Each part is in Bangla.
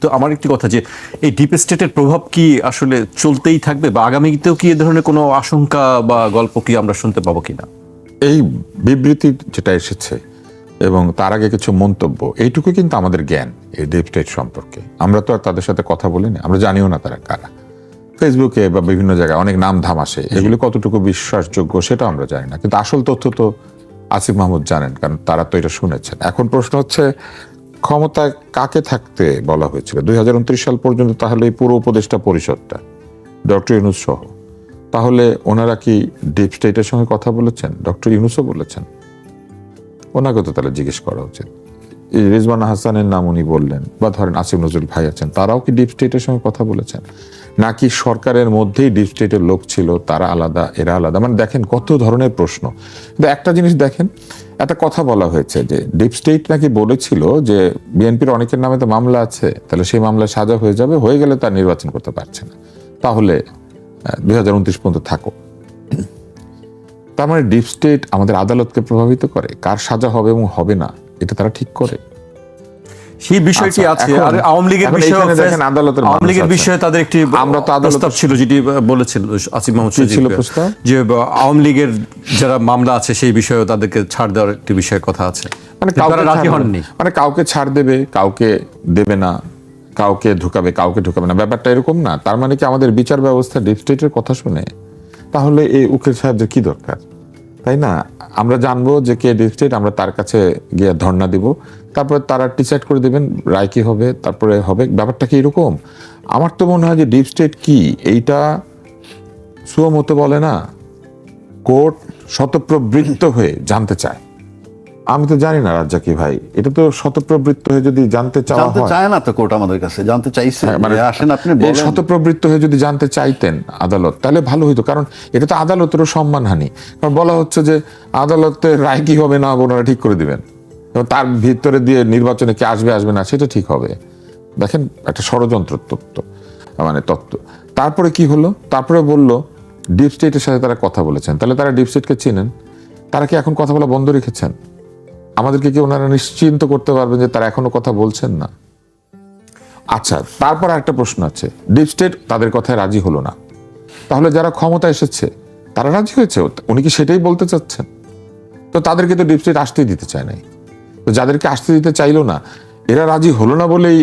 তো আমার একটি কথা যে এই ডিপ স্টেটের প্রভাব কি আসলে চলতেই থাকবে বা আগামীতেও কি এ ধরনের কোনো আশঙ্কা বা গল্প কি আমরা শুনতে পাবো কিনা? এই বিবৃতি যেটা এসেছে এবং তার আগে কিছু মন্তব্য, এইটুকু কিন্তু আমাদের জ্ঞান এই ডিপ স্টেট সম্পর্কে। আমরা তো আর তাদের সাথে কথা বলিনি, আমরা জানিও না তারা কারা। ফেসবুকে বা বিভিন্ন জায়গায় অনেক নাম ধাম আসে, এগুলো কতটুকু বিশ্বাসযোগ্য সেটা আমরা জানি না, কিন্তু আসল তথ্য তো আসিফ মাহমুদ জানেন, কারণ তারা তো এটা শুনেছেন। এখন প্রশ্ন হচ্ছে ক্ষমতায় কাকে থাকতে বলা হয়েছিল 2029 সাল পর্যন্ত, তাহলে এই পুরো উপদেষ্টা পরিষদটা ডক্টর ইউনূস সহ, তাহলে ওনারা কি ডিপ স্টেটের সঙ্গে কথা বলেছেন? ডক্টর ইউনূসও বলেছেন, ওনাকে তো তাহলে জিজ্ঞেস করা উচিত। রিজওয়ানা হাসানের নাম উনি বললেন, বা ধরেন আসিফ নজরুল ভাই আছেন, তারাও কি ডিপ স্টেটের সঙ্গে কথা বলেছেন? নাকি সরকারের মধ্যেই ডিপ স্টেটের লোক ছিল, তারা আলাদা এরা আলাদা? মানে দেখেন কত ধরনের প্রশ্ন। কিন্তু একটা জিনিস দেখেন, একটা কথা বলা হয়েছে যে ডিপ স্টেট নাকি বলেছিল যে বিএনপির অনেকের নামে তো মামলা আছে, তাহলে সেই মামলায় সাজা হয়ে যাবে, হয়ে গেলে তার নির্বাচন করতে পারছে না, তাহলে 2029 পর্যন্ত থাকো। তার মানে ডিপ স্টেট আমাদের আদালতকে প্রভাবিত করে, কার সাজা হবে এবং হবে না এটা তারা ঠিক করে। সেই বিষয়টি আছে। আর আওয়ামী লীগের বিষয়ে দেখেন, আদালতের আওয়ামী লীগের বিষয়ে তাদের একটি আমরা তো প্রস্তাব ছিল, যেটি বলেছিল আসিফ মাহমুদ ছিল প্রস্তাব, যে আওয়ামী লীগের যারা মামলা আছে সেই বিষয়ে তাদেরকে ছাড় দেওয়ার একটি বিষয়ের কথা আছে। মানে কাউকে রাজি হননি, মানে কাউকে ছাড় দেবে, কাউকে দেবে না, কাউকে ঢুকাবে, কাউকে ঢুকাবে না, ব্যাপারটা এরকম না। তার মানে কি আমাদের বিচার ব্যবস্থা ডিপ স্টেটের কথা শুনে? তাহলে এই উকিল সাহেবদের কি দরকার, তাই না? আমরা জানবো যে কে ডিপ স্টেট, আমরা তার কাছে গিয়ে ধর্ণা দিব, তারপরে তারা ডিসাইড করে দেবেন রায় কি হবে, তারপরে হবে। ব্যাপারটা কি এরকম? আমার তো মনে হয় যে ডিপ স্টেট কি এইটা সুমতো বলে না, কোর্ট শতপ্রবৃত্ত হয়ে জানতে চায়। আমি তো জানি না রাজ্জাকি ভাই, এটা তো শতপ্রবৃত্ত হয়ে যদি জানতে চাওয়া হয়, চায় না তো কোর্ট আমাদের কাছে, জানতে চাইছে। মানে আসেন আপনি বলেন, শতপ্রবৃত্ত হয়ে যদি জানতে চাইতেন আদালত, তাহলে ভালো হইতো। কারণ এটা তো আদালতেরও সম্মানহানি। কারণ বলা হচ্ছে যে আদালতের রায় কি হবে না ওনারা ঠিক করে দিবেন, এবং তার ভিতরে দিয়ে নির্বাচনে কে আসবে আসবে না সেটা ঠিক হবে। দেখেন একটা ষড়যন্ত্র তত্ত্ব, মানে তত্ত্ব। তারপরে কি হলো? তারপরে বলল ডিপ স্টেটের সাথে তারা কথা বলেছেন। তাহলে তারা ডিপ স্টেটকে চিনেন, তারা কি এখন কথা বলা বন্ধ রেখেছেন? আমাদেরকে কি ওনারা নিশ্চিন্ত করতে পারবেন যে তারা এখনো কথা বলছেন না? আচ্ছা, তারপর একটা প্রশ্ন আছে, ডিপ স্টেট তাদের কথায় রাজি হলো না, তাহলে যারা ক্ষমতা এসেছে তারা রাজি হয়েছে? উনি কি সেটাই বলতে চাচ্ছেন? তো তাদেরকে তো ডিপ স্টেট আসতেই দিতে চায় নাই। তো যাদেরকে আসতে দিতে চাইলো না, এরা রাজি হলো না বলেই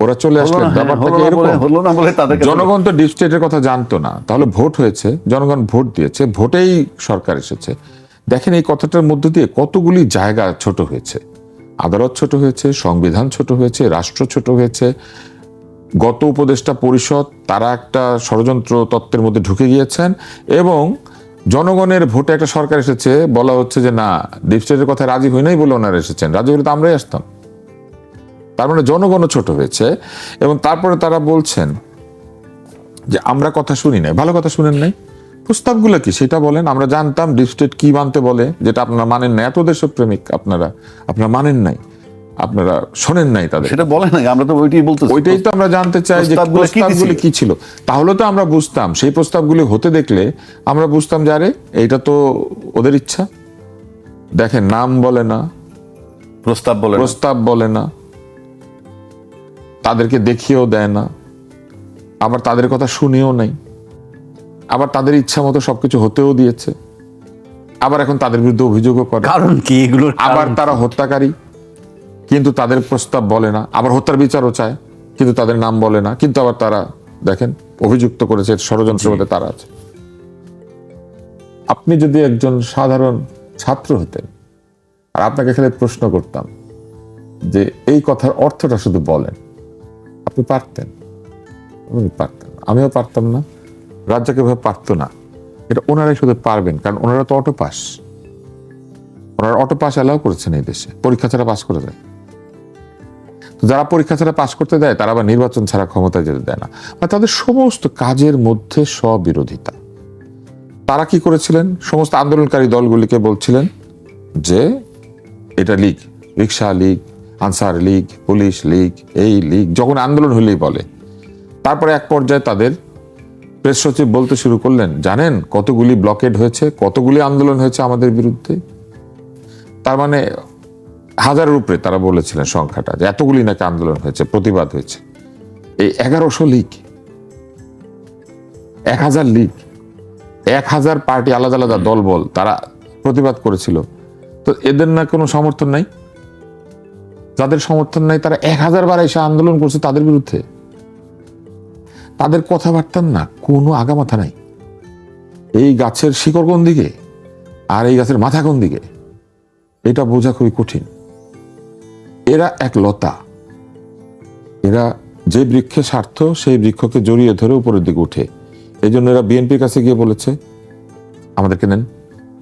ওরা চলে আসলেন। ব্যাপারটা এরকম হলো না বলে তাদেরকে, জনগণ তো ডিপ স্টেটের কথা জানতো না, তাহলে ভোট হয়েছে, জনগণ ভোট দিয়েছে, ভোটেই সরকার এসেছে। দেখেন এই কথাটার মধ্য দিয়ে কতগুলি জায়গা ছোট হয়েছে। আদালত ছোট হয়েছে, সংবিধান ছোট হয়েছে, রাষ্ট্র ছোট হয়েছে, গত উপদেষ্টা পরিষদ তারা একটা ষড়যন্ত্র তত্ত্বের মধ্যে ঢুকে গিয়েছেন, এবং জনগণের ভোটে একটা সরকার এসেছে। বলা হচ্ছে যে না, ডিপ স্টেটের কথা রাজি হই নাই বলে ওনারা এসেছেন, রাজি হলে তো আমরাই আসতাম। তার মানে জনগণও ছোট হয়েছে। এবং তারপরে তারা বলছেন যে আমরা কথা শুনি নাই। ভালো কথা শুনেন নাই, প্রস্তাবগুলো কি সেটা বলেন। আমরা জানতাম ডিপ স্টেট কি মানতে বলে, যেটা আপনারা মানেন না। এত দেশপ্রেমিক আপনারা মানেন নাই, আপনারা শোনেন নাই তাদের, সেটা বলেন না। আমরা তো ওইটাই বলতেছি, ওইটাই তো আমরা জানতে চাই যে প্রস্তাবগুলি কি ছিল। তাহলে তো আমরা বুঝতাম, সেই প্রস্তাবগুলি হতে দেখলে আমরা বুঝতাম যে আরে এইটা তো ওদের ইচ্ছা। দেখেন নাম বলে না, প্রস্তাব বলে না, তাদেরকে দেখিয়েও দেয় না, আবার তাদের কথা শুনেও নাই, আবার তাদের ইচ্ছা মতো সবকিছু হতেও দিয়েছে, আবার এখন তাদের বিরুদ্ধে অভিযোগও করে। কারণ কি এগুলোর? আবার তারা হত্যাকারী, কিন্তু তাদের প্রস্তাব বলে না। আবার হত্যার বিচারও চায়, কিন্তু তাদের নাম বলে না। কিন্তু আবার তারা দেখেন অভিযুক্ত করেছে ষড়যন্ত্রের মধ্যে তারা আছে। আপনি যদি একজন সাধারণ ছাত্র হতেন আর আপনাকে এখানে প্রশ্ন করতাম যে এই কথার অর্থটা শুধু বলেন, আপনি পারতেন? পারতেন, আমিও পারতাম না, রাজ্জাকে ভাবে পারতো না। এটা ওনারাই শুধু পারবেন, কারণ ওনারা তো অটো পাস। ওনারা অটো পাস অ্যালাউ করেছেন এই দেশে, পরীক্ষা ছাড়া পাস করে দেয়। তো যারা পরীক্ষা ছাড়া পাস করতে দেয় তারা আবার নির্বাচন ছাড়া ক্ষমতায় যেতে দেয় না। মানে তাদের সমস্ত কাজের মধ্যে স্ববিরোধিতা। তারা কি করেছিলেন? সমস্ত আন্দোলনকারী দলগুলিকে বলছিলেন যে এটা লীগ, রিকশা লীগ, আনসার লীগ, পুলিশ লীগ, এই লীগ, যখন আন্দোলন হলেই বলে। তারপরে এক পর্যায়ে তাদের প্রেস সচিব বলতে শুরু করলেন, জানেন কতগুলি ব্লকেড হয়েছে, কতগুলি আন্দোলন হয়েছে আমাদের বিরুদ্ধে। তার মানে হাজারের উপরে তারা বলেছিলেন সংখ্যাটা, যে এতগুলি নাকি আন্দোলন হয়েছে, প্রতিবাদ হয়েছে। এই 1100 লীগ, 1000 লীগ, 1000 পার্টি, আলাদা আলাদা দল বল, তারা প্রতিবাদ করেছিল। তো এদের না কোনো সমর্থন নাই? যাদের সমর্থন নাই তারা 1000 বার এসে আন্দোলন করছে তাদের বিরুদ্ধে। তাদের কথাবার্তার না কোনো আগামাথা নাই। এই গাছের শিকড় কোন দিকে আর এই গাছের মাথা কোন দিকে, এটা বোঝা খুবই কঠিন। এরা এক লতা, এরা যে বৃক্ষে স্বার্থ সেই বৃক্ষকে জড়িয়ে ধরে উপরের দিকে উঠে। এই জন্য এরা বিএনপির কাছে গিয়ে বলেছে আমাদেরকে নেন,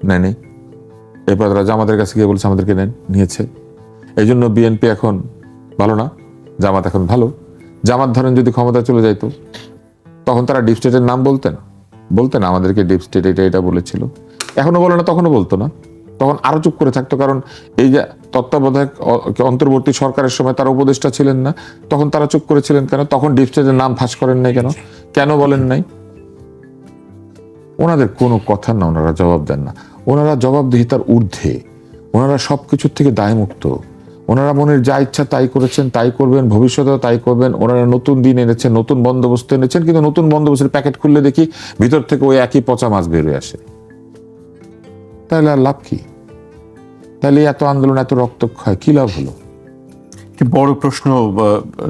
নেয়নি। এরপর তারা জামাতের কাছে গিয়ে বলেছে আমাদেরকে নেন, নিয়েছে। এই জন্য বিএনপি এখন ভালো না, জামাত এখন ভালো। জামাত ধরেন যদি ক্ষমতা চলে যাইতো, তখন তারা ডিপ স্টেটের নাম বলতেন আমাদেরকে ডিপ স্টেট এটা এটা বলেছিল। এখনো বলে না, তখনও বলতো না, তখন আরো চুপ করে থাকতো। কারণ এই যে তত্ত্বাবধায়ক অন্তর্বর্তী সরকারের সময় তারা উপদেষ্টা ছিলেন না, তখন তারা চুপ করেছিলেন কেন? তখন ডিপ স্টেটের নাম ফাঁস করেন নাই কেন? কেন বলেন নাই? ওনাদের কোনো কথা না, ওনারা জবাব দেন না। ওনারা জবাবদিহিতার ঊর্ধ্বে, ওনারা সবকিছুর থেকে দায়মুক্ত। ওনারা মনের যা ইচ্ছা তাই করেছেন, তাই করবেন, ভবিষ্যতেও তাই করবেন। ওনারা নতুন দিন এনেছেন, নতুন বন্দোবস্ত এনেছেন, কিন্তু নতুন বন্দোবস্তের প্যাকেট খুললে দেখি ভিতর থেকে ওই একই পচা মাছ বেরিয়ে আসে। তাহলে আর লাভ কি? তাহলে এত আন্দোলন, এত রক্তক্ষয়, কি লাভ হলো? বড় প্রশ্ন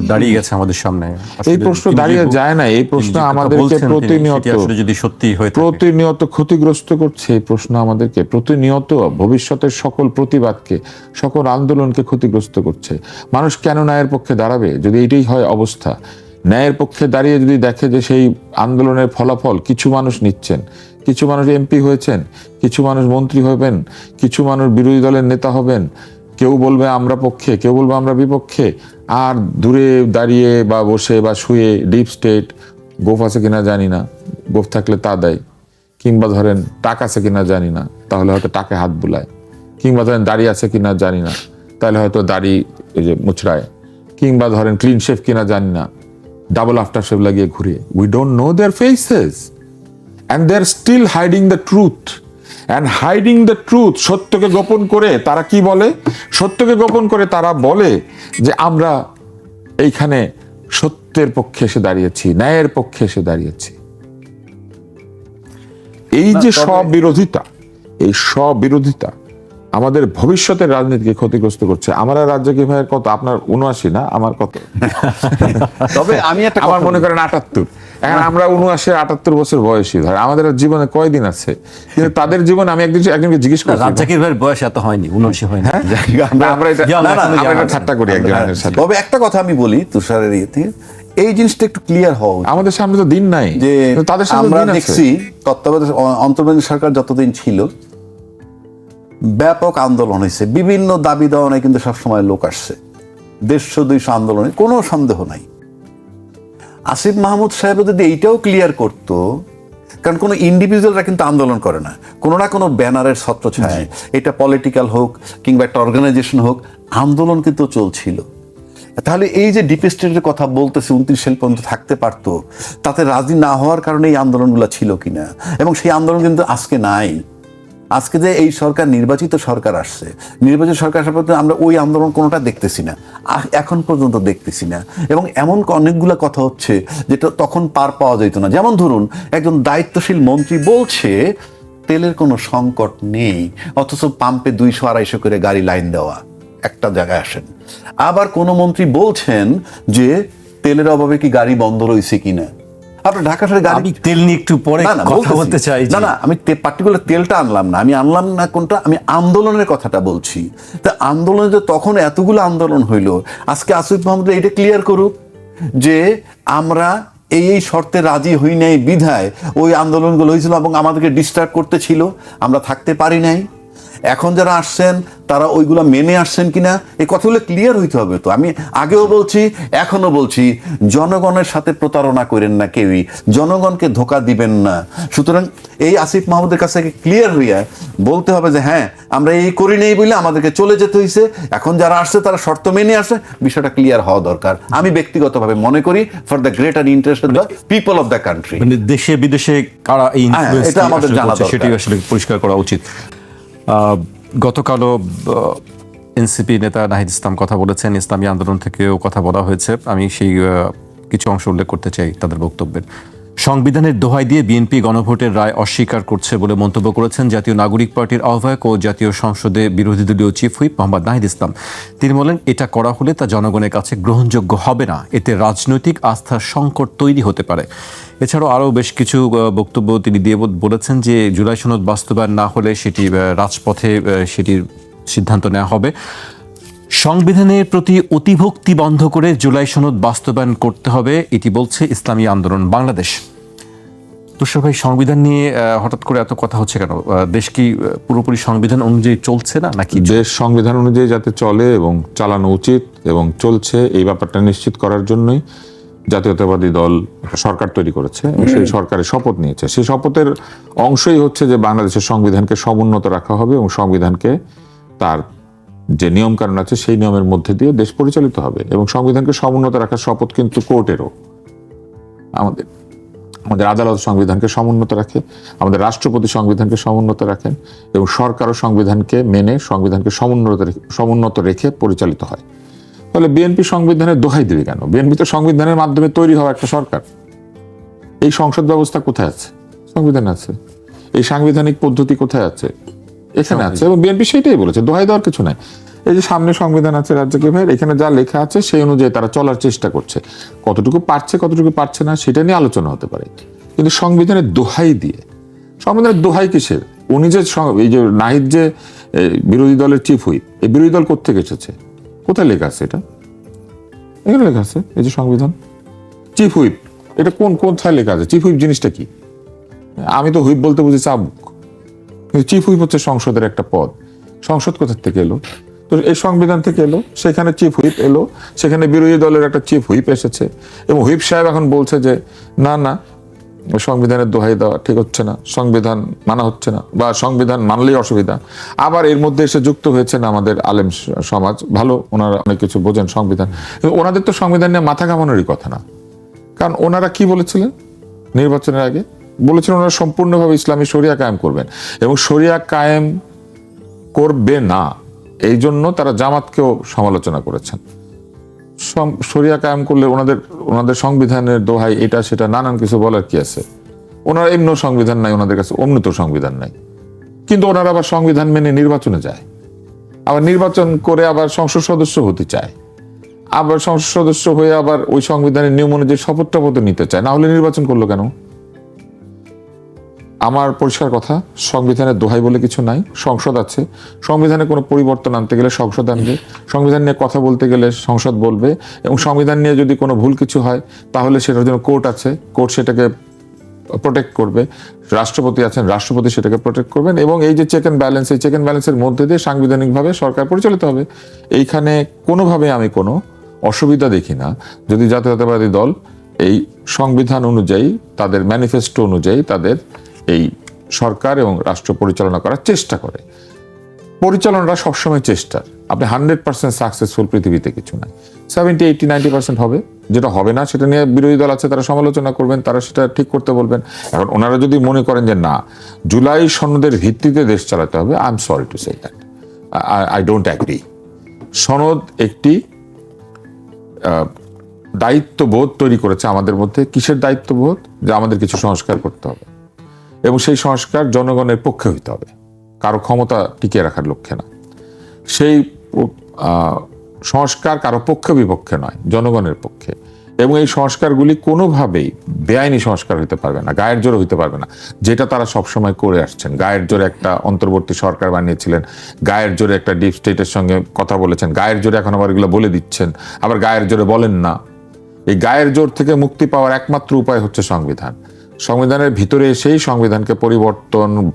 দাঁড়িয়ে গেছে আমাদের সামনে। এই প্রশ্ন দাঁড়িয়ে যায় না, এই প্রশ্ন আমাদেরকে প্রতিনিয়ত ক্ষতিগ্রস্ত করছে। এই প্রশ্ন আমাদেরকে প্রতিনিয়ত ভবিষ্যতের সকল প্রতিবাদকে, সকল আন্দোলনকে ক্ষতিগ্রস্ত করছে। মানুষ কেন ন্যায়ের পক্ষে দাঁড়াবে যদি এটাই হয় অবস্থা? ন্যায়ের পক্ষে দাঁড়িয়ে যদি দেখে যে সেই আন্দোলনের ফলাফল কিছু মানুষ নিচ্ছেন, কিছু মানুষ এমপি হয়েছেন, কিছু মানুষ মন্ত্রী হবেন, কিছু মানুষ বিরোধী দলের নেতা হবেন, কেউ বলবে আমরা পক্ষে, কেউ বলবে আমরা বিপক্ষে, আর দূরে দাঁড়িয়ে বা বসে বা শুয়ে ডিপ স্টেট গোফ আছে কিনা জানি না, গোফ থাকলে তা দেয়, কিংবা ধরেন টাকা আছে কিনা জানি না, তাহলে হয়তো টাকায় হাত বুলায়, কিংবা ধরেন দাড়ি আছে কিনা জানি না, তাহলে হয়তো দাড়ি এই যে মুচড়ায়, কিংবা ধরেন ক্লিন শেভ কিনা জানি না, ডাবল আফটার শেভ লাগিয়ে ঘুরে। We don't know their faces and they're still hiding the truth and hiding the truth। সত্যকে গোপন করে তারা কি বলে? সত্যকে গোপন করে তারা বলে যে আমরা এইখানে সত্যের পক্ষে এসে দাঁড়িয়েছি, ন্যায়ের পক্ষে এসে দাঁড়িয়েছি। এই যে সব বিরোধিতা, এই সব বিরোধিতা আমাদের ভবিষ্যতের রাজনীতিকে ক্ষতিগ্রস্ত করছে। আমার রাজ্জাকি ভাইয়ের কত? আপনার 79 না, আমার কত? তবে আমি একটা আমার মনে করেন 78। এখন আমরা 79-78 বছর বয়সী, ধর আমাদের জীবনে কয়দিন আছে? কিন্তু তাদের জীবন, আমি একজনকে জিজ্ঞেস করি, রাজ্জাকির ভাইয়ের বয়স এত হয়নি, 79 হয়নি। আমরা এটা ঠাট্টা করি একজনের সাথে। তবে একটা কথা আমি বলি তুষারের ইয়েতে, এই জিনিসটা একটু ক্লিয়ার হওয়া উচিত। আমাদের সামনে তো দিন নাই, যে তাদের সামনে আমরা দিন আছে। দেখছি তত্ত্বাবধায়ক অন্তর্বর্তী সরকার যতদিন ছিল ব্যাপক আন্দোলন হয়েছে, বিভিন্ন দাবি দেওয়া কিন্তু সবসময় লোক আসছে, 150-200 আন্দোলনে কোনো সন্দেহ নাই। আসিফ মাহমুদ সাহেব যদি এইটাও ক্লিয়ার করতো, কারণ কোনো ইন্ডিভিজুয়ালরা কিন্তু আন্দোলন করে না, কোনো না কোনো ব্যানারের ছত্রছায়ায়, এটা পলিটিক্যাল হোক কিংবা একটা অর্গানাইজেশন হোক, আন্দোলন কিন্তু চলছিল। তাহলে এই যে ডিপ স্টেটের কথা বলতেছে 29 সাল পর্যন্ত থাকতে পারতো, তাতে রাজি না হওয়ার কারণে এই আন্দোলনগুলো ছিল কিনা, এবং সেই আন্দোলন কিন্তু আজকে নাই। আজকে যে এই সরকার, নির্বাচিত সরকার আসছে, নির্বাচিত সরকার আসার পর আমরা ওই আন্দোলন কোনোটা দেখতেছি না, এখন পর্যন্ত দেখতেছি না। এবং এমন অনেকগুলো কথা হচ্ছে যেটা তখন পার পাওয়া যেত না। যেমন ধরুন, একজন দায়িত্বশীল মন্ত্রী বলছে তেলের কোনো সংকট নেই, অথচ পাম্পে 200-250 করে গাড়ি লাইন দেওয়া, একটা জায়গায় আসেন। আবার কোনো মন্ত্রী বলছেন যে তেলের অভাবে কি গাড়ি বন্ধ রয়েছে কিনা। আপনার ঢাকা শহরে গাড়ি, আমি তেল নিয়ে একটু পরে কথা বলতে চাই। না, আমি পার্টিকুলার তেলটা আনলাম না, আমি আনলাম না কোনটা, আমি আন্দোলনের কথাটা বলছি। তা আন্দোলনে যে তখন এতগুলো আন্দোলন হইলো, আজকে আসিফ মাহমুদ এটা ক্লিয়ার করুক যে আমরা এই শর্তে রাজি হই নাই বিধায় ওই আন্দোলনগুলো হয়েছিল এবং আমাদেরকে ডিস্টার্ব করতে ছিল, আমরা থাকতে পারি নাই। এখন যারা আসছেন তারা ওইগুলো মেনে আসছেন কিনা, এই কথাগুলো ক্লিয়ার হইতে হবে। তো আমি আগেও বলছি, এখনো বলছি, জনগণের সাথে প্রতারণা করেন না, কেউই জনগণকে ধোঁকা দিবেন না। সুতরাং এই আসিফ মাহমুদের কাছে ক্লিয়ার হইয়া বলতে হবে যে হ্যাঁ, আমরা এই করি নেই বলে আমাদেরকে চলে যেতে হয়েছে, এখন যারা আসছে তারা শর্ত মেনে আসে, বিষয়টা ক্লিয়ার হওয়া দরকার। আমি ব্যক্তিগতভাবে মনে করি, for the greater interest of the people of the country. মানে দেশে বিদেশে কারা এই ইনফ্লুয়েন্স, এটা আমাদের জানা দরকার, সেটাই আসলে পরিষ্কার করা উচিত। গতকালও এনসিপি নেতা নাহিদ ইসলাম কথা বলেছেন, ইসলামী আন্দোলন থেকেও কথা বলা হয়েছে। আমি সেই কিছু অংশ উল্লেখ করতে চাই তাদের বক্তব্যের। সংবিধানের দোহাই দিয়ে বিএনপি গণভোটের রায় অস্বীকার করছে বলে মন্তব্য করেছেন জাতীয় নাগরিক পার্টির আহ্বায়ক ও জাতীয় সংসদে বিরোধী দলীয় চিফ হুইপ মোহাম্মদ নাহিদ ইসলাম। তিনি বলেন, এটা করা হলে তা জনগণের কাছে গ্রহণযোগ্য হবে না, এতে রাজনৈতিক আস্থার সংকট তৈরি হতে পারে। এছাড়াও আরও বেশ কিছু বক্তব্য তিনি দিয়ে বলেছেন যে জুলাই সনদ বাস্তবায়ন না হলে সেটি রাজপথে সেটির সিদ্ধান্ত নেওয়া হবে। সংবিধানের প্রতি অতিভক্তি বন্ধ করে জুলাই সনদ বাস্তবায়ন করতে হবে, এটি বলছে ইসলামী আন্দোলন বাংলাদেশ। তুষার ভাই, সংবিধান নিয়ে হঠাৎ করে এত কথা হচ্ছে কেন? দেশ কি পুরোপুরি সংবিধান অনুযায়ী চলছে না, নাকি দেশ সংবিধান অনুযায়ী যাতে চলে এবং চালানো উচিত এবং চলছে এই ব্যাপারটা নিশ্চিত করার জন্যই জাতীয়তাবাদী দল সরকার তৈরি করেছে এবং সেই সরকারের শপথ নিয়েছে। সেই শপথের অংশই হচ্ছে যে বাংলাদেশের সংবিধানকে সমুন্নত রাখা হবে এবং সংবিধানকে তার যে নিয়ম কানুন আছে সেই নিয়মের মধ্যে দিয়ে দেশ পরিচালিত হবে। এবং সংবিধানকে সমুন্নত রাখার শপথ কিন্তু কোর্টেরও। আমাদের আদালত সংবিধানকে সমুন্নত রাখে, আমাদের রাষ্ট্রপতি সংবিধানকে সমুন্নত রাখেন এবং সরকারও সংবিধানকে মেনে সংবিধানকে সমুন্নত রেখে পরিচালিত হয়। তাহলে বিএনপি সংবিধানের দোহাই দেবে কেন? বিএনপি তো সংবিধানের মাধ্যমে তৈরি হওয়া একটা সরকার। এই সংসদ ব্যবস্থা কোথায় আছে? সংবিধানে আছে। এই সাংবিধানিক পদ্ধতি কোথায় আছে? এখানে আছে। এবং বিএনপি সেটাই বলেছে, দোহাই দেওয়ার কিছু নাই। এই যে সামনে সংবিধান আছে রাজ্যকে ভাই, এখানে যা লেখা আছে সেই অনুযায়ী তারা চলার চেষ্টা করছে। কতটুকু পারছে কতটুকু পারছে না সেটা নিয়ে আলোচনা হতে পারে, কিন্তু সংবিধানের দোহাই দিয়ে, সংবিধানের দোহাই কিসের? উনি যে এই যে নাহিদ যে বিরোধী দলের চিফ হুইপ, এই বিরোধী দল কোত্থেকে এসেছে? কোথায় লেখা আছে এটা? এখানে লেখা আছে এই যে সংবিধান চিফ হুইপ, এটা কোথায় লেখা আছে? চিফ হুইপ জিনিসটা কি? আমি তো হুইপ বলতে বুঝি চাবুক, কিন্তু চিফ হুইপ হচ্ছে সংসদের একটা পদ। সংসদ কোথা থেকে এলো? তো এই সংবিধান থেকে এলো, সেখানে চিফ হুইপ এলো, সেখানে বিরোধী দলের একটা চিফ হুইপ এসেছে এবং হুইপ সাহেব এখন বলছে যে না সংবিধানের দোহাই দেওয়া ঠিক হচ্ছে না, সংবিধান মানা হচ্ছে না, বা সংবিধান মানলেই অসুবিধা। আবার এর মধ্যে এসে যুক্ত হয়েছেন আমাদের আলেম সমাজ, ভালো, ওনারা অনেক কিছু বোঝেন সংবিধান, ওনাদের তো সংবিধান নিয়ে মাথা ঘামানোরই কথা না। কারণ ওনারা কি বলেছিলেন নির্বাচনের আগে? বলেছিলেন ওনারা সম্পূর্ণভাবে ইসলামী শরিয়া কায়েম করবেন এবং শরিয়া কায়েম করবে না, এই জন্য তারা জামাতকেও সমালোচনা করেছেন। শরিয়া কায়েম করলে ওনাদের সংবিধানের দোহাই এটা সেটা নানান কিছু বলার কি আছে? ওনারা এমনি সংবিধান নাই ওনাদের কাছে, অমনি তো সংবিধান নাই, কিন্তু ওনারা আবার সংবিধান মেনে নির্বাচনে যায়, আবার নির্বাচন করে আবার সংসদ সদস্য হতে চায়, আবার সংসদ সদস্য হয়ে আবার ওই সংবিধানের নিয়ম অনুযায়ী শপথ নিতে চায়। না হলে নির্বাচন করলো কেন? আমার পরিষ্কার কথা, সংবিধানের দোহাই বলে কিছু নাই। সংসদ আছে, সংবিধানে কোনো পরিবর্তন আনতে গেলে সংসদ আনবে, সংবিধান নিয়ে কথা বলতে গেলে সংসদ বলবে, এবং সংবিধান নিয়ে যদি কোনো ভুল কিছু হয় তাহলে সেটার জন্য কোর্ট আছে, কোর্ট সেটাকে প্রোটেক্ট করবে। রাষ্ট্রপতি আছেন, রাষ্ট্রপতি সেটাকে প্রোটেক্ট করবেন। এবং এই যে চেক অ্যান্ড ব্যালেন্স, এই চেক অ্যান্ড ব্যালেন্সের মধ্যে দিয়ে সাংবিধানিকভাবে সরকার পরিচালিত হবে। এইখানে কোনোভাবে আমি কোনো অসুবিধা দেখি না যদি জাতীয়তাবাদী দল এই সংবিধান অনুযায়ী, তাদের ম্যানিফেস্টো অনুযায়ী তাদের এই সরকার এবং রাষ্ট্র পরিচালনা করার চেষ্টা করে। পরিচালনাটা সবসময় চেষ্টার, আপনি 100% সাকসেসফুল পৃথিবীতে কিছু নাই। 70, 80, 90% হবে। যেটা হবে না সেটা নিয়ে বিরোধী দল আছে, তারা সমালোচনা করবেন, তারা সেটা ঠিক করতে বলবেন। এখন ওনারা যদি মনে করেন যে না, জুলাই সনদের ভিত্তিতে দেশ চালাতে হবে, I am sorry to say that, I don't agree. সনদ একটি দায়িত্ববোধ তৈরি করেছে আমাদের মধ্যে। কিসের দায়িত্ববোধ? যে আমাদের কিছু সংস্কার করতে হবে এবং সেই সংস্কার জনগণের পক্ষে হইতে হবে, কারো ক্ষমতা টিকিয়ে রাখার লক্ষ্যে না। সেই সংস্কার কারো পক্ষে বিপক্ষে নয়, জনগণের পক্ষে। এবং এই সংস্কারগুলি কোনোভাবেই বেআইনি সংস্কার হইতে পারবে না, গায়ের জোরে হইতে পারবে না, যেটা তারা সবসময় করে আসছেন। গায়ের জোরে একটা অন্তর্বর্তী সরকার বানিয়েছিলেন, গায়ের জোরে একটা ডিপ স্টেটের সঙ্গে কথা বলেছেন, গায়ের জোরে এখন আবার এগুলো বলে দিচ্ছেন, আবার গায়ের জোরে বলেন না। এই গায়ের জোর থেকে মুক্তি পাওয়ার একমাত্র উপায় হচ্ছে সংবিধান। সংবিধানের ভিতরে এসেই সংবিধানকে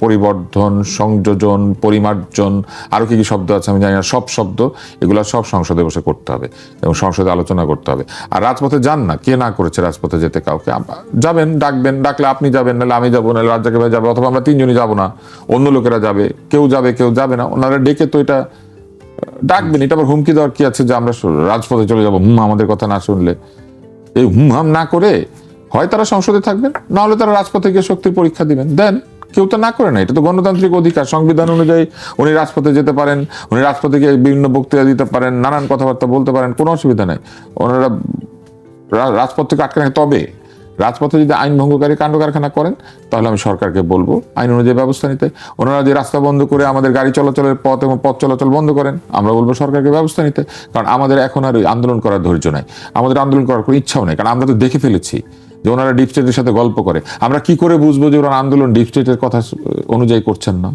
পরিবর্ধন, সংযোজন, পরিমার্জন, আরো কি কি শব্দ আছে আমি জানি না, সব শব্দ এগুলো সব সংসদে বসে করতে হবে এবং সংসদে আলোচনা করতে হবে। আর রাজপথে যান না, কে না করেছে রাজপথে যেতে? কাউকে যাবেন, ডাকবেন, ডাকলে আপনি যাবেন, নাহলে আমি যাবো, নাহলে রাজ্জাকে ভাই যাবে, অথবা আমরা তিনজনই যাবো না, অন্য লোকেরা যাবে, কেউ যাবে কেউ যাবে না। ওনারা ডেকে তো এটা ডাকবেন, এটা আবার হুমকি দেওয়ার কি আছে যে আমরা রাজপথে চলে যাবো আমাদের কথা না শুনলে? এই হাম না করে হয় তারা সংসদে থাকবেন, না হলে তারা রাজপথে গিয়ে শক্তির পরীক্ষা দিবেন। দেন, কেউ তো না করে না, এটা তো গণতান্ত্রিক অধিকার। সংবিধান অনুযায়ী উনি রাজপথে যেতে পারেন, উনি রাজপথে গিয়ে বিভিন্ন বক্তৃতা দিতে পারেন, নানান কথাবার্তা বলতে পারেন, কোনো অসুবিধা নাই। ওনারা রাজপথ থেকে আটকে রাখে। তবে রাজপথে যদি আইন ভঙ্গকারী কাণ্ড কারখানা করেন তাহলে আমি সরকারকে বলবো আইন অনুযায়ী ব্যবস্থা নিতে। ওনারা যে রাস্তা বন্ধ করে আমাদের গাড়ি চলাচলের পথ এবং পথ চলাচল বন্ধ করেন, আমরা বলবো সরকারকে ব্যবস্থা নিতে। কারণ আমাদের এখন আর আন্দোলন করার ধৈর্য নাই, আমাদের আন্দোলন করার কোনো ইচ্ছাও নেই, কারণ আমরা তো দেখে ফেলেছি যে ওনারা ডিপ স্টেটের সাথে গল্প করে। আমরা কি করে বুঝবো যে ওনারা আন্দোলন ডিপ স্টেটের কথা অনুযায়ী করছেন না?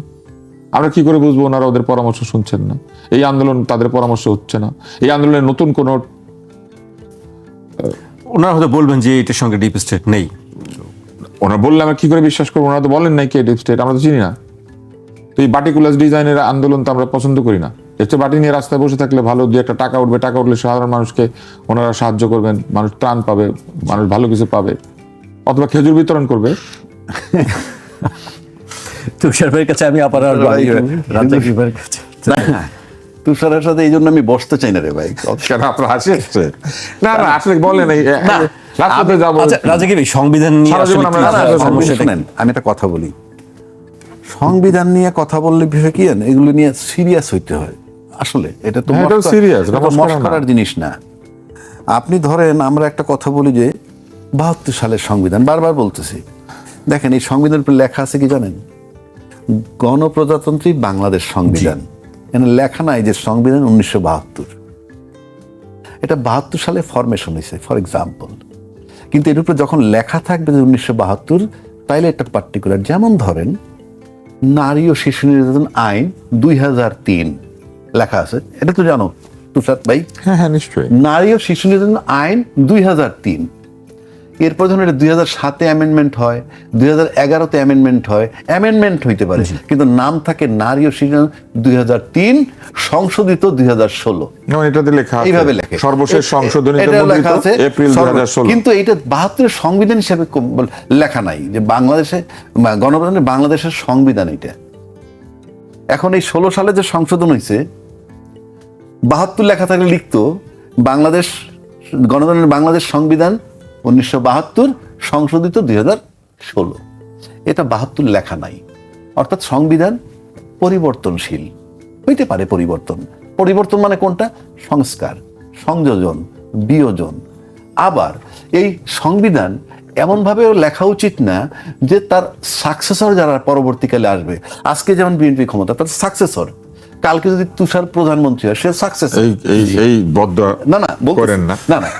আমরা কি করে বুঝবো ওনারা ওদের পরামর্শ শুনছেন না? এই আন্দোলন তাদের পরামর্শ হচ্ছে না। এই আন্দোলনের নতুন কোনো ওনারা হয়তো বলবেন যে এটার সঙ্গে ডিপ স্টেট নেই। ওনারা বললে আমরা কি করে বিশ্বাস করবো? ওনারা তো বলেন নাই কে ডিপ স্টেট, আমরা তো চিনি না। তো এই বাটিকুলাস ডিজাইনের আন্দোলন তো আমরা পছন্দ করি না। এর চেয়ে বাটি নিয়ে রাস্তায় বসে থাকলে ভালো, দিয়ে একটা টাকা উঠবে, টাকা উঠলে সাধারণ মানুষকে ওনারা সাহায্য করবেন, মানুষ ত্রাণ পাবে, মানুষ ভালো কিছু পাবে, অথবা খেজুর বিতরণ করবে। তুষার ভাইয়ের কাছে আমি আবার তুষারের সাথে এই জন্য আমি বসতে চাই না রে ভাই। কেন আপনার হাসি আসছে? না না, আসলে বলেন সংবিধান শুনেন, আমি একটা কথা বলি। সংবিধান নিয়ে কথা বললে বিষয় কি, এগুলো নিয়ে সিরিয়াস হইতে হয়। আসলে এটা তো মস্করার জিনিস না। আপনি ধরেন, আমরা একটা কথা বলি যে 72 সালের সংবিধান, বারবার বলতেছি। দেখেন এই সংবিধানের উপর লেখা আছে কি জানেন? গণপ্রজাতন্ত্রী বাংলাদেশ সংবিধান। এখানে লেখা নাই যে সংবিধান 1972। এটা 72 সালে ফরমেশন হয়েছে, ফর এক্সাম্পল। কিন্তু এর উপরে যখন লেখা থাকবে যে 1972, তাইলে এটা পার্টিকুলার। যেমন ধরেন নারী ও শিশু নির্যাতন আইন 2003 লেখা আছে, এটা তো জানো তুষার ভাই? হ্যাঁ হ্যাঁ, নিশ্চয়ই। নারী ও শিশু নির্যাতন আইন 2003। এরপর যখন এটা 2007-এ অ্যামেন্ডমেন্ট হয়, 2011-তে অ্যামেন্ডমেন্ট হয়, অ্যামেন্ডমেন্ট হইতে পারে, কিন্তু নাম থাকে নারী ও শিশু 2003 সংশোধিত 2016। এটাতে লেখা আছে এইভাবে লেখে সর্বশেষ সংশোধনী এপ্রিল 2016। কিন্তু এটা 72 সংবিধান হিসেবে লেখা নাই যে বাংলাদেশে গণপ্রজাতন্ত্রী বাংলাদেশের সংবিধান এটা। এখন এই 16 সালে যে সংশোধন হয়েছে, 72 লেখা থাকলে লিখতো বাংলাদেশ গণতন্ত্রের বাংলাদেশ সংবিধান 1972 সংশোধিত 2016। এটা 72 লেখা নাই। অর্থাৎ সংবিধান পরিবর্তনশীল হইতে পারে। পরিবর্তন মানে কোনটা? সংস্কার, সংযোজন, বিয়োজন। আবার এই সংবিধান এমনভাবেও লেখা উচিত না যে তার সাকসেসর যারা পরবর্তীকালে আসবে, আজকে যেমন বিএনপি ক্ষমতা, তার সাকসেসর কালকে যদি তুষার প্রধানমন্ত্রী হয়, সে সাকসেসর। এই বদ্ধ করেন না, না না,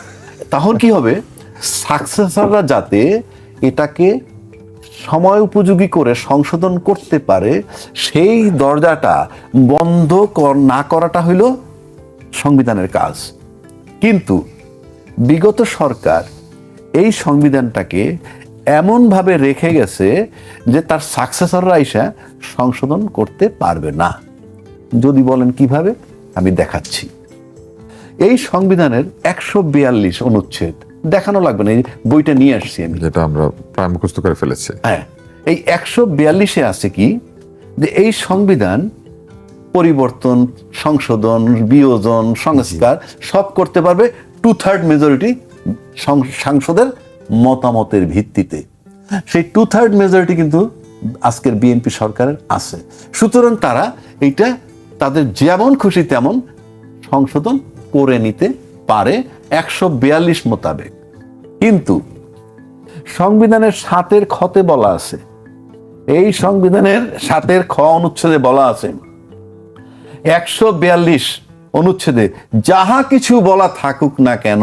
তখন কি হবে? সাকসেসররা যাতে এটাকে সময় উপযোগী করে সংশোধন করতে পারে, সেই দরজাটা বন্ধ না করাটা হইল সংবিধানের কাজ। কিন্তু বিগত সরকার এই সংবিধানটাকে এমনভাবে রেখে গেছে যে তার সাকসেসররা এসে সংশোধন করতে পারবে না। যদি বলেন কিভাবে, আমি দেখাচ্ছি। এই সংবিধানের 142 অনুচ্ছেদ, দেখানো লাগবে না, এই বইটা নিয়ে আসছি আমি, যেটা আমরা প্রায় মুখস্থ করে ফেলেছি। হ্যাঁ, এই 142-এ আছে কি, যে এই সংবিধান পরিবর্তন, সংশোধন, বিয়োজন, সংস্কার সব করতে পারবে 2/3 মেজরিটি সাংসদের মতামতের ভিত্তিতে। সেই 2/3 মেজরিটি কিন্তু আজকের বিএনপি সরকারের আছে। সুতরাং তারা এইটা তাদের যেমন খুশি তেমন সংশোধন করে নিতে পারে 142 মোতাবেক। কিন্তু সংবিধানের 7-এর খতে বলা আছে, এই সংবিধানের 7-এর খ অনুচ্ছেদে বলা আছে, 142 অনুচ্ছেদে যাহা কিছু বলা থাকুক না কেন,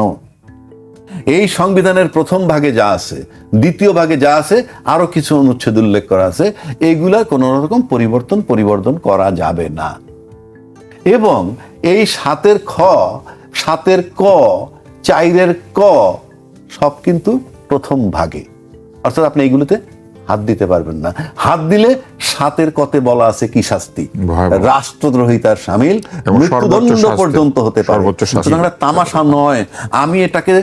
এই সংবিধানের প্রথম ভাগে যা আছে, দ্বিতীয় ভাগে যা আছে, আরো কিছু অনুচ্ছেদ উল্লেখ করা আছে, এইগুলা কোনো রকম পরিবর্তন করা যাবে না। এবং এই 7-এর খ, 7-এর ক, 4-এর ক সব কিন্তু প্রথম ভাগে। অর্থাৎ আপনি এইগুলোতে হাত দিতে পারবেন না। হাত দিলে 7-এর কতে বলা আছে কি শাস্তি, রাষ্ট্রদ্রোহিতার শামিল, মৃত্যুদণ্ড পর্যন্ত হতে পারে। সুতরাং তামাশা নয়। আমি এটাকে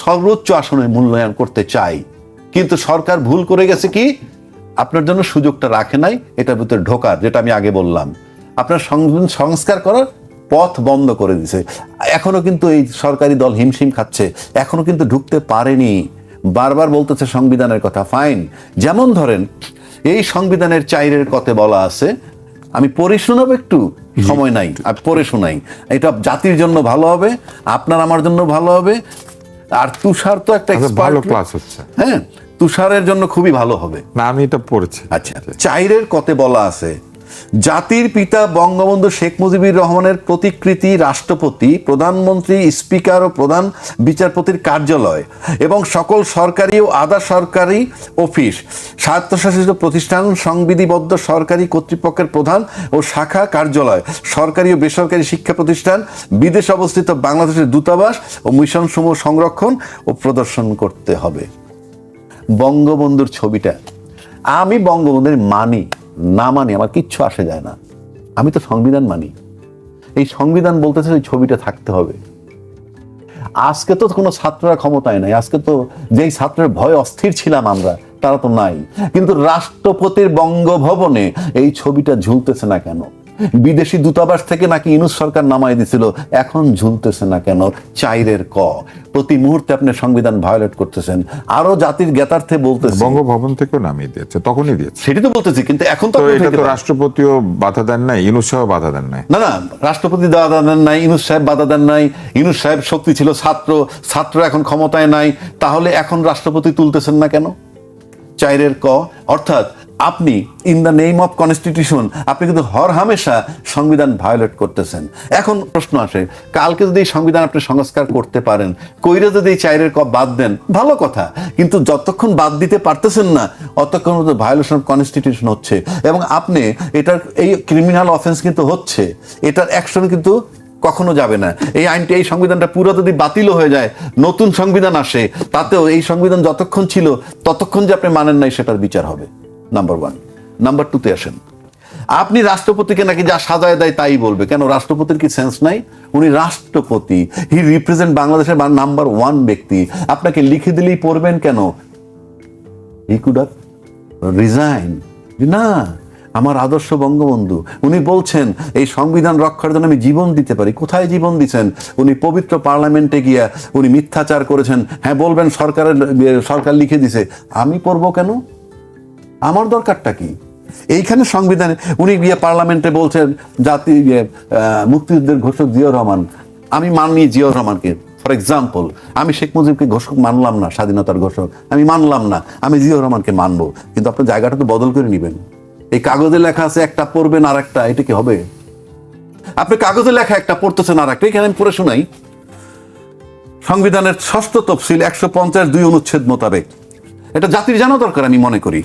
সর্বোচ্চ আসনে মূল্যায়ন করতে চাই, কিন্তু সরকার ভুল করে গেছে কি, আপনার জন্য সুযোগটা রাখে নাই এটার ভিতরে ঢোকার, যেটা আমি আগে বললাম। আপনার সংস্কার করার পথ বন্ধ করে দিছে। এখনো কিন্তু এই সরকারি দল হিমশিম খাচ্ছে, এখনো কিন্তু ঢুকতে পারেনি। বারবার বলতেছে সংবিধানের কথা, ফাইন। যেমন ধরেন এই সংবিধানের 4-এর কতে বলা আছে, আমি পড়ে শোনাবো, একটু সময় নাই, আর পড়ে শোনাই। এটা জাতির জন্য ভালো হবে, আপনার আমার জন্য ভালো হবে, আর তুষার তো একটা ভালো ক্লাস হচ্ছে। হ্যাঁ, তুষারের জন্য খুবই ভালো হবে। না, আমি এটা পড়েছি। আচ্ছা, 4-এর কতে বলা আছে, জাতির পিতা বঙ্গবন্ধু শেখ মুজিবুর রহমানের প্রতিকৃতি, রাষ্ট্রপতি, প্রধানমন্ত্রী, স্পিকার ও প্রধান বিচারপতির কার্যালয় এবং সকল সরকারি ও আধা সরকারি অফিস, স্বায়ত্তশাসিত প্রতিষ্ঠান, সংবিধিবদ্ধ সরকারি কর্তৃপক্ষের প্রধান ও শাখা কার্যালয়, সরকারি ও বেসরকারি শিক্ষা প্রতিষ্ঠান, বিদেশে অবস্থিত বাংলাদেশের দূতাবাস ও মিশনসমূহ সংরক্ষণ ও প্রদর্শন করতে হবে। বঙ্গবন্ধুর ছবিটা, আমি বঙ্গবন্ধুর মানি না মানি আমার কিচ্ছু আসে যায় না, আমি তো সংবিধান মানি। এই সংবিধান বলতেছে ওই ছবিটা থাকতে হবে। আজকে তো কোনো ছাত্ররা ক্ষমতায় নাই, আজকে তো যেই ছাত্রের ভয় অস্থির ছিলাম আমরা, তারা তো নাই। কিন্তু রাষ্ট্রপতির বঙ্গভবনে এই ছবিটা ঝুলতেছে না কেন? বিদেশি দূতাবাস থেকে নাকি ইউনূস সরকার নামাই দিছিল, এখন ঝুলতেছে না কেন? 4-এর ক, প্রতি মুহূর্তে আপনি সংবিধান ভায়োলেট করতেছেন। আরো জাতির জ্ঞাতার্থে বলতেছে, বঙ্গভবন থেকেও নামিয়ে দিয়েছে, তখনই দিয়েছে, সেটি তো বলতেছি। কিন্তু এখন তো এটা তো রাষ্ট্রপতিও বাধা দেন নাই, ইউনূস সাহেব বাধা দেন নাই। না, রাষ্ট্রপতি বাধা দেন নাই, ইউনূস সাহেব বাধা দেন নাই। ইউনূস সাহেব শক্তি ছিল ছাত্র এখন ক্ষমতায় নাই, তাহলে এখন রাষ্ট্রপতি তুলতেছেন না কেন? 4-এর ক, অর্থাৎ আপনি in the name of constitution আপনি কিন্তু হরহামেশা সংবিধান ভায়োলেট করতেছেন। এখন প্রশ্ন আসে, কালকে যদি এই সংবিধান আপনি সংস্কার করতে পারেন, কইরে যদি এই 4-এর ক বাদ দেন, ভালো কথা। কিন্তু যতক্ষণ বাদ দিতে পারতেছেন না, অতক্ষণ ভায়োলেশন অফ কনস্টিটিউশন হচ্ছে, এবং আপনি এটার এই ক্রিমিনাল অফেন্স কিন্তু হচ্ছে, এটার অ্যাকশন কিন্তু কখনো যাবে না। এই আইনটি, এই সংবিধানটা পুরো যদি বাতিল হয়ে যায়, নতুন সংবিধান আসে, তাতেও এই সংবিধান যতক্ষণ ছিল ততক্ষণ যে আপনি মানেন নাই সেটার বিচার হবে। নাম্বার 1। নাম্বার 2-তে আসেন, আপনি রাষ্ট্রপতিকে নাকি যা সাজায় দেয় তাই বলবে। কেন? রাষ্ট্রপতির কি সেন্স নাই? উনি রাষ্ট্রপতি, হি রিপ্রেজেন্ট বাংলাদেশের নাম্বার 1 ব্যক্তি। আপনাকে লিখে দিলেই পড়বেন কেন? He could have resign. না, আমার আদর্শ বঙ্গবন্ধু, উনি বলছেন এই সংবিধান রক্ষার জন্য আমি জীবন দিতে পারি। কোথায় জীবন দিচ্ছেন? উনি পবিত্র পার্লামেন্টে গিয়া উনি মিথ্যাচার করেছেন। হ্যাঁ, বলবেন সরকার লিখে দিছে, আমি পড়বো কেন? আমার দরকারটা কি? এইখানে সংবিধানে উনি গিয়ে পার্লামেন্টে বলছেন জাতি মুক্তিযুদ্ধের ঘোষক জিয়াউর রহমান, আমি মানি জিয়াউর রহমানকে। ফর এক্সাম্পল, আমি শেখ মুজিবকে ঘোষক মানলাম না, স্বাধীনতার ঘোষক আমি মানলাম না, আমি জিয়াউর রহমানকে মানবো। কিন্তু আপনার জায়গাটা তো বদল করে নেবেন। এই কাগজে লেখা আছে একটা, পড়বেন আর একটা, এটা কি হবে? আপনি কাগজে লেখা একটা, পড়তেছেন আর একটা। এখানে আমি পড়ে শোনাই, সংবিধানের 6ষ্ঠ তফসিল 150(2) অনুচ্ছেদ মোতাবেক, এটা জাতির জানা দরকার আমি মনে করি।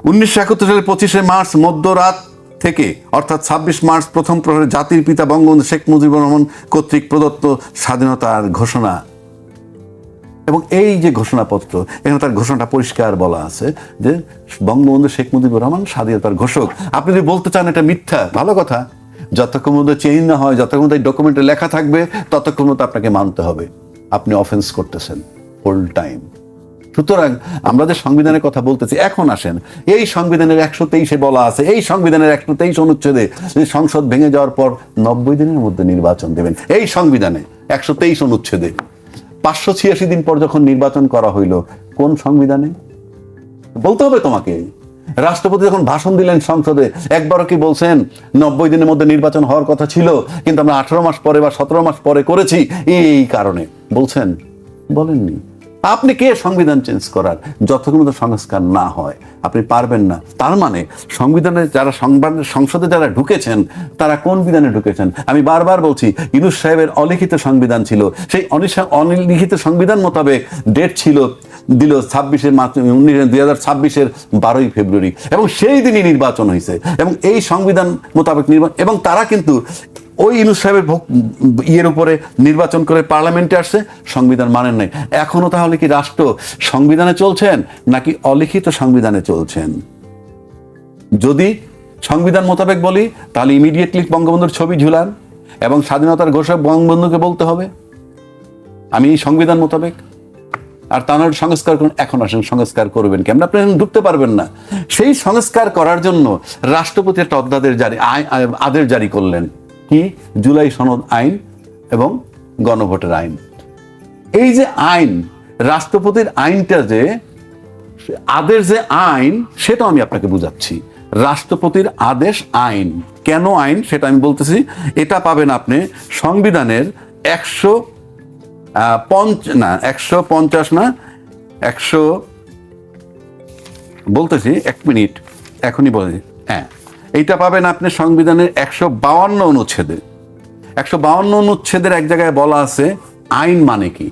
1971 সালের 25শে মার্চ মধ্যরাত থেকে অর্থাৎ 26 মার্চ প্রথম প্রহরে জাতির পিতা বঙ্গবন্ধু শেখ মুজিবুর রহমান কর্তৃক প্রদত্ত স্বাধীনতার ঘোষণা। এবং এই যে ঘোষণাপত্র, এখানে তার ঘোষণাটা পরিষ্কার বলা আছে যে বঙ্গবন্ধু শেখ মুজিবুর রহমান স্বাধীনতার ঘোষক। আপনি যদি বলতে চান এটা মিথ্যা, ভালো কথা। যতক্ষণ মধ্যে চেঞ্জ না হয়, যতক্ষণ মধ্যে ডকুমেন্টে লেখা থাকবে, ততক্ষণ মধ্যে আপনাকে মানতে হবে। আপনি অফেন্স করতেছেন ফুল টাইম। সুতরাং আমরা যে সংবিধানের কথা বলতেছি, এখন আসেন এই সংবিধানের 123-এ বলা আছে, এই সংবিধানের 123 অনুচ্ছেদে সংসদ ভেঙে যাওয়ার পর 90 দিনের মধ্যে নির্বাচন দেবেন। এই সংবিধানে 123 অনুচ্ছেদে 586 দিন পর যখন নির্বাচন করা হইল, কোন সংবিধানে? বলতে হবে তোমাকে। রাষ্ট্রপতি যখন ভাষণ দিলেন সংসদে, একবারও কি বলছেন 90 দিনের মধ্যে নির্বাচন হওয়ার কথা ছিল, কিন্তু আমরা 18 মাস পরে বা 17 মাস পরে করেছি এই কারণে? বলছেন? বলেননি। আপনি কে সংবিধান চেঞ্জ করার? যতক্ষণ সংস্কার না হয় আপনি পারবেন না। তার মানে সংবিধানে যারা সংসদে যারা ঢুকেছেন, তারা কোন বিধানে ঢুকেছেন? আমি বারবার বলছি, ইউনূস সাহেবের অলিখিত সংবিধান ছিল। সেই অলিখিত সংবিধান মোতাবেক ডেট ছিল, দিল 26 মার্চ 2026-এর 12ই ফেব্রুয়ারি, এবং সেই দিনই নির্বাচন হয়েছে। এবং এই সংবিধান মোতাবেক নির্বাচন, এবং তারা কিন্তু ওই ইউনূস সাহেবের ইয়ের উপরে নির্বাচন করে পার্লামেন্টে আসছে, সংবিধান মানেন নাই। এখনো তাহলে কি রাষ্ট্র সংবিধানে চলছেন নাকি অলিখিত সংবিধানে চলছেন? যদি সংবিধান মোতাবেক বলি, তাহলে ইমিডিয়েটলি বঙ্গবন্ধুর ছবি ঝুলান এবং স্বাধীনতার ঘোষক বঙ্গবন্ধুকে বলতে হবে আমি এই সংবিধান মোতাবেক। আর তা নয় সংস্কার করুন। এখন আসেন, সংস্কার করবেন কেমন? আপনি ঢুকতে পারবেন না। সেই সংস্কার করার জন্য রাষ্ট্রপতি একটা আদেশ জারি করলেন, কি? জুলাই সনদ আইন এবং গণভোটের আইন। এই যে আইন, রাষ্ট্রপতির আইনটা, যে আদেশ যে আইন, সেটা আমি আপনাকে বুঝাচ্ছি। রাষ্ট্রপতির আদেশ আইন। কেন আইন সেটা আমি বলতেছি। এটা পাবেন আপনি সংবিধানের 150 না 100 বলতেছি, 1 মিনিট এখনই বলেছি। হ্যাঁ, এইটা পাবেন আপনি সংবিধানের 152 অনুচ্ছেদে। 152 অনুচ্ছেদের এক জায়গায় বলা আছে আইন মানে কি।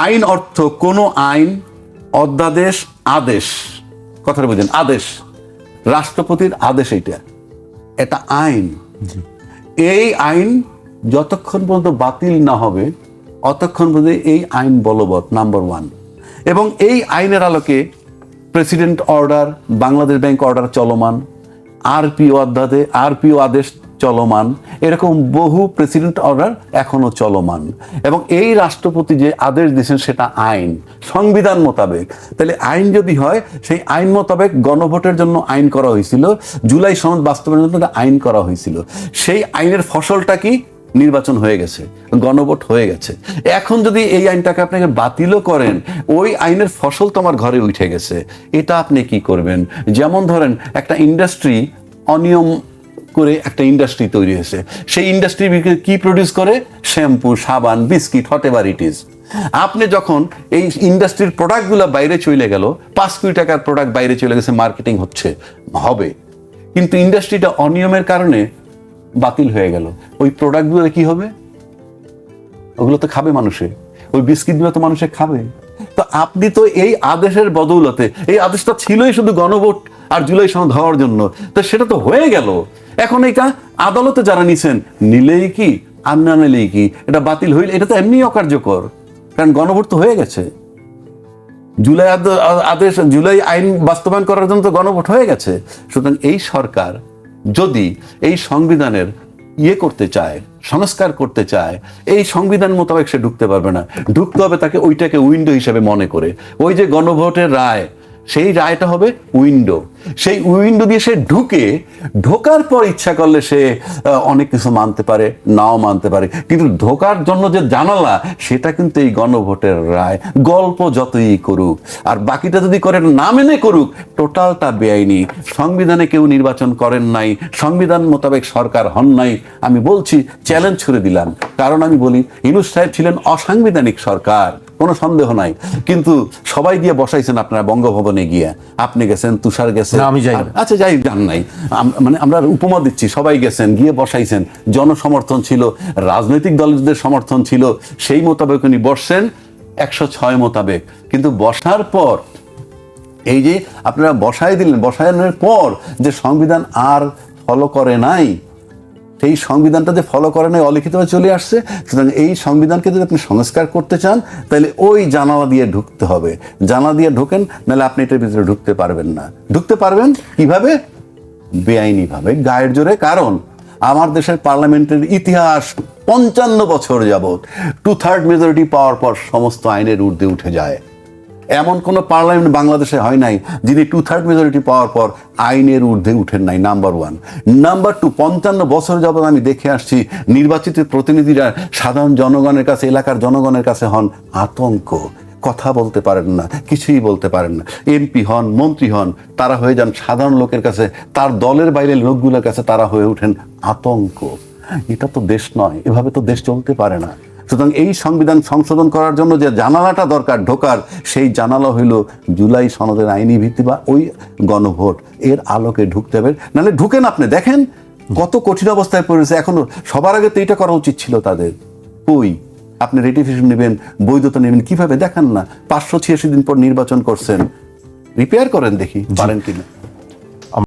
আইন অর্থ কোনো আইন, অধ্যাদেশ, আদেশ, কথাটা বুঝেন, আদেশ, রাষ্ট্রপতির আদেশ, এটা আইন। এই আইন যতক্ষণ পর্যন্ত বাতিল না হবে অতক্ষণ পর্যন্ত এই আইন বলবৎ, নাম্বার 1। এবং এই আইনের আলোকে president order, Bangladesh bank order চলমান, আরপিও আদেশ চলমান, এরকম বহু প্রেসিডেন্ট অর্ডার এখনো চলমান। এবং এই রাষ্ট্রপতি যে আদেশ দিয়েছেন সেটা আইন, সংবিধান মোতাবেক। তাহলে আইন যদি হয়, সেই আইন মোতাবেক গণভোটের জন্য আইন করা হয়েছিল, জুলাই সনদ বাস্তবায়নের জন্য আইন করা হয়েছিল। সেই আইনের ফসলটা কি? নির্বাচন হয়ে গেছে, গণভোট হয়ে গেছে। এখন যদি এই আইনটাকে আপনাকে বাতিলও করেন, ওই আইনের ফসল তো আমার ঘরে উঠে গেছে, এটা আপনি কি করবেন? যেমন ধরেন একটা ইন্ডাস্ট্রি অনিয়ম করে একটা ইন্ডাস্ট্রি তৈরি হয়েছে, সেই ইন্ডাস্ট্রি কি প্রডিউস করে? শ্যাম্পু, সাবান, biscuit, what ever it is. আপনি যখন এই ইন্ডাস্ট্রির প্রোডাক্টগুলো বাইরে চলে গেল, 5 কোটি টাকার প্রোডাক্ট বাইরে চলে গেছে, মার্কেটিং হবে, কিন্তু ইন্ডাস্ট্রিটা অনিয়মের কারণে বাতিল হয়ে গেল, ওই প্রোডাক্টগুলো কি হবে? ওগুলো তো খাবে মানুষে, ওই বিস্কিটগুলো তো মানুষে খাবে। তো আপনি তো এই আদেশের বদৌলতে, এই আদেশটা ছিলই শুধু গণভোট আর জুলাই সনদ হওয়ার জন্য, তো সেটা তো হয়ে গেল। এখন এটা আদালতে যারা নিছেন, নিলেই কি আর না নিলেই কি, এটা বাতিল হইলে এটা তো এমনি অকার্যকর, কারণ গণভোট তো হয়ে গেছে। জুলাই আদেশ, জুলাই আইন বাস্তবায়ন করার জন্য তো গণভোট হয়ে গেছে। সুতরাং এই সরকার যদি এই সংবিধানের করতে চায়, সংস্কার করতে চায়, এই সংবিধান মোতাবেক সে ঢুকতে পারবে না। ঢুকতে হবে তাকে ওইটাকে উইন্ডো হিসেবে মনে করে। ওই যে গণভোটের রায়, সেই রায়টা হবে উইন্ডো। সেই উইন্ডো দিয়ে সে ঢোকার পর ইচ্ছা করলে সে অনেক কিছু মানতে পারে, নাও মানতে পারে, কিন্তু ঢোকার জন্য যে জানালা, সেটা কিন্তু এই গণভোটের রায়। গল্প যতই করুক আর বাকিটা যদি করে না মেনে করুক, টোটালটা বেআইনি। সংবিধানে কেউ নির্বাচন করেন নাই, সংবিধান মোতাবেক সরকার হন নাই। আমি বলছি, চ্যালেঞ্জ ছুড়ে দিলাম, কারণ আমি বলি ইউনূস সাহেব ছিলেন অসাংবিধানিক সরকার, কোনো সন্দেহ নাই, কিন্তু সবাই দিয়ে বসাইছেন আপনারা বঙ্গভবনে গিয়ে। আপনি গেছেন, তুষার গেছেন, আমি যাই, আচ্ছা যাই, যান নাই, মানে আমরা উপমা দিচ্ছি, সবাই গেছেন, গিয়ে বসাইছেন, জনসমর্থন ছিল, রাজনৈতিক দলদের সমর্থন ছিল, সেই মোতাবেক উনি বসছেন 106 মোতাবেক। কিন্তু বসার পর এই যে আপনারা বসাই দিলেন, বসানোর পর যে সংবিধান আর ফলো করে নাই, সেই সংবিধানটা যে ফলো করে নাই, অলিখিতভাবে চলে আসছে। সুতরাং এই সংবিধানকে যদি আপনি সংস্কার করতে চান, তাহলে ওই জানালা দিয়ে ঢুকতে হবে। জানালা দিয়ে ঢোকেন, নাহলে আপনি এটার ভিতরে ঢুকতে পারবেন না। ঢুকতে পারবেন কিভাবে? বেআইনিভাবে, গায়ের জোরে। কারণ আমার দেশের পার্লামেন্টের ইতিহাস 55 বছর যাবৎ 2/3 মেজরিটি পাওয়ার পর সমস্ত আইনের ঊর্ধ্বে উঠে যায়। এমন কোন পার্লামেন্ট বাংলাদেশে হয় নাই যিনি 2/3 মেজরিটি পাওয়ার পর আইনের ঊর্ধ্বে উঠেন নাই, নাম্বার 1। নাম্বার 2, 55 বছর যাবৎ আমি দেখে আসছি নির্বাচিত প্রতিনিধিরা সাধারণ জনগণের কাছে, এলাকার জনগণের কাছে হন আতঙ্ক। কথা বলতে পারেন না, কিছুই বলতে পারেন না। এমপি হন, মন্ত্রী হন, তারা হয়ে যান সাধারণ লোকের কাছে, তার দলের বাইরের লোকগুলোর কাছে তারা হয়ে ওঠেন আতঙ্ক। এটা তো দেশ নয়, এভাবে তো দেশ চলতে পারে না। সুতরাং এই সংবিধান সংশোধন করার জন্য যে জানালাটা দরকার ঢোকার, সেই জানালা হইল জুলাই সনদের আইনি ভিত্তি বা ওই গণভোট, এর আলোকে ঢুকতে হবে। নাহলে ঢুকেন, আপনি দেখেন কত কঠিন অবস্থায় পড়েছে। এখনো সবার আগে তো এটা করা উচিত ছিল তাদের। কই আপনি রেটিফিকেশন নেবেন, বৈধতা নেবেন, কিভাবে দেখান না। 586 দিন পর নির্বাচন করছেন, রিপেয়ার করেন, দেখি পারেন কিনা।